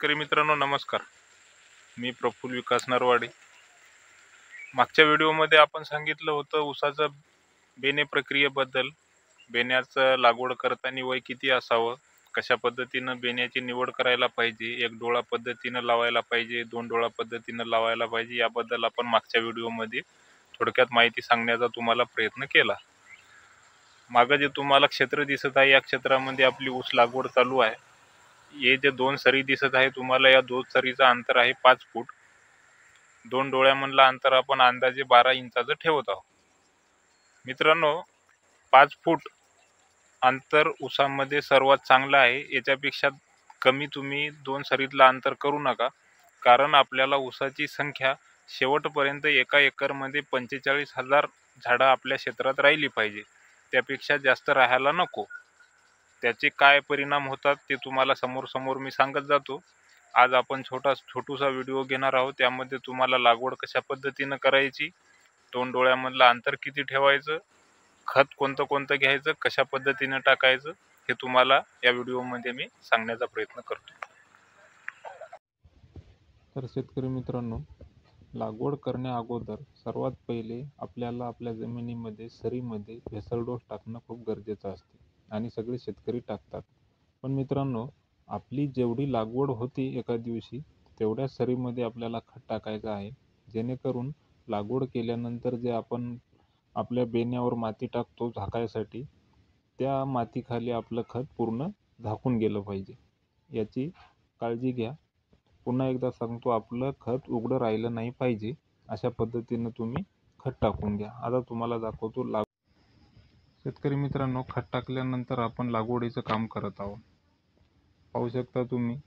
शेतकरी मित्रांनो नमस्कार. मी प्रफुल्ल विकास नरवाडे. मागच्या व्हिडिओमध्ये आपण सांगितलं होतं ऊसाच्या बेणे प्रक्रियेबद्दल. बेण्याचं लागवड करताना वय किती असावं, कशा पद्धतीनं बेण्याची निवड करायला पाहिजे, एक डोळा पद्धतीनं लावायला पाहिजे, दोन डोळा पद्धतीनं लावायला पाहिजे, याबद्दल आपण मागच्या व्हिडिओमध्ये थोडक्यात माहिती सांगण्याचा तुम्हाला प्रयत्न केला. मागं जे तुम्हाला क्षेत्र दिसत आहे, या क्षेत्रामध्ये आपली ऊस लागवड चालू आहे. हे जे दोन सरी दिसत आहे तुम्हाला, या दोन सरीचं अंतर आहे 5 फूट. दोन डोळ्यामधलं अंतर आपण अंदाजे 12 इंचाचं ठेवत आहोत. मित्रांनो, 5 फूट अंतर ऊसामध्ये सर्वात चांगलं आहे. याच्यापेक्षा कमी तुम्ही दोन सरीतलं अंतर करू नका, कारण आपल्याला ऊसाची संख्या शेवटपर्यंत एका एकरमध्ये 45,000 झाडं आपल्या क्षेत्रात राहिली पाहिजे. त्यापेक्षा जास्त राहायला नको. त्याचे काय परिणाम होतात ते तुम्हाला समोर मी सांगत जातो. आज आपण छोटूसा व्हिडिओ घेणार आहोत. त्यामध्ये तुम्हाला लागवड कशा पद्धतीनं करायची, दोन डोळ्यामधलं अंतर किती ठेवायचं, खत कोणतं घ्यायचं, कशा पद्धतीनं टाकायचं, हे तुम्हाला या व्हिडिओमध्ये मी सांगण्याचा प्रयत्न करतो. तर शेतकरी मित्रांनो, लागवड करण्या अगोदर सर्वात पहिले आपल्याला आपल्या जमिनीमध्ये सरीमध्ये भेसळ डोस टाकणं खूप गरजेचं असते आणि सगळे शेतकरी टाकतात. पण मित्रांनो, आपली जेवढी लागवड होती एका दिवशी तेवढ्या सरीमध्ये आपल्याला खत टाकायचं आहे, जेणेकरून लागवड केल्यानंतर जे आपण आपल्या बेण्यावर माती टाकतो झाकायसाठी, त्या मातीखाली आपलं खत पूर्ण झाकून गेलं पाहिजे. याची काळजी घ्या. पुन्हा एकदा सांगतो, आपलं खत उघडं राहिलं नाही पाहिजे. अशा पद्धतीनं तुम्ही खत टाकून घ्या. आता तुम्हाला दाखवतो शेतकरी मित्रांनो, खत टाकल्यानंतर आपण लागवडीचं काम करत आहोत. पाहू शकता तुम्ही,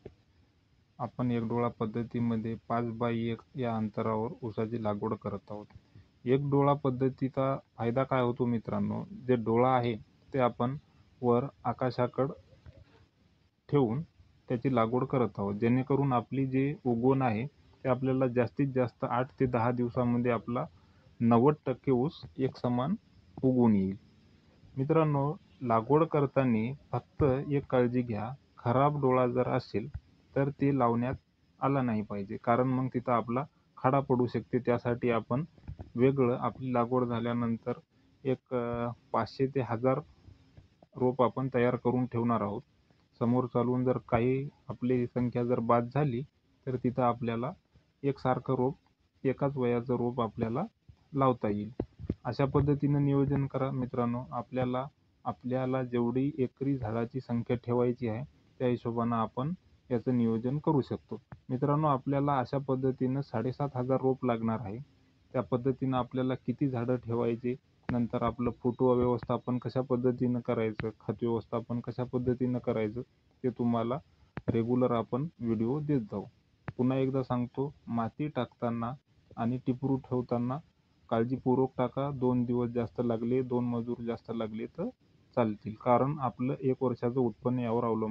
आपण एक डोळा पद्धतीमध्ये 5 बाय 1 या अंतरावर ऊसाची लागवड करत आहोत. एक डोळा पद्धतीचा फायदा काय होतो मित्रांनो, जे डोळा आहे ते आपण वर आकाशाकडं ठेवून त्याची लागवड करत आहोत, जेणेकरून आपली जे उगवण आहे ते आपल्याला जास्तीत जास्त 8 ते 10 दिवसामध्ये आपला 90% ऊस एक समान उगवून येईल. मित्रांनो, लागवड करताना फक्त एक काळजी घ्या, खराब डोळा जर असेल तर ते लावण्यात आला नाही पाहिजे, कारण मग तिथं आपला खाडा पडू शकते. त्यासाठी आपण वेगळं आपली लागवड झाल्यानंतर एक 500 ते 1000 रोप आपण तयार करून ठेवणार आहोत. समोर चालून जर काही आपली संख्या जर बाद झाली तर तिथं आपल्याला एकसारखं रोप, एकाच वयाचं रोप आपल्याला लावता येईल. अशा पद्धतीनं नियोजन करा मित्रांनो. आपल्याला जेवढी एकरी झाडाची संख्या ठेवायची आहे त्या हिशोबानं आपण याचं नियोजन करू शकतो. मित्रांनो, आपल्याला अशा पद्धतीनं 7,500 रोप लागणार आहे. त्या पद्धतीनं आपल्याला किती झाडं ठेवायची, नंतर आपलं फुटवा व्यवस्थापन कशा पद्धतीनं करायचं, खत व्यवस्थापन कशा पद्धतीनं करायचं, ते तुम्हाला रेग्युलर आपण व्हिडिओ देत जाऊ. पुन्हा एकदा सांगतो, माती टाकताना आणि टिपरू ठेवताना काळजीपूर्वक टाका. 2 दिवस जास्त लागले, 2 मजूर जास्त लागले तर चालतील, कारण आपलं 1 वर्षाचं उत्पन्न यावर अवलंबून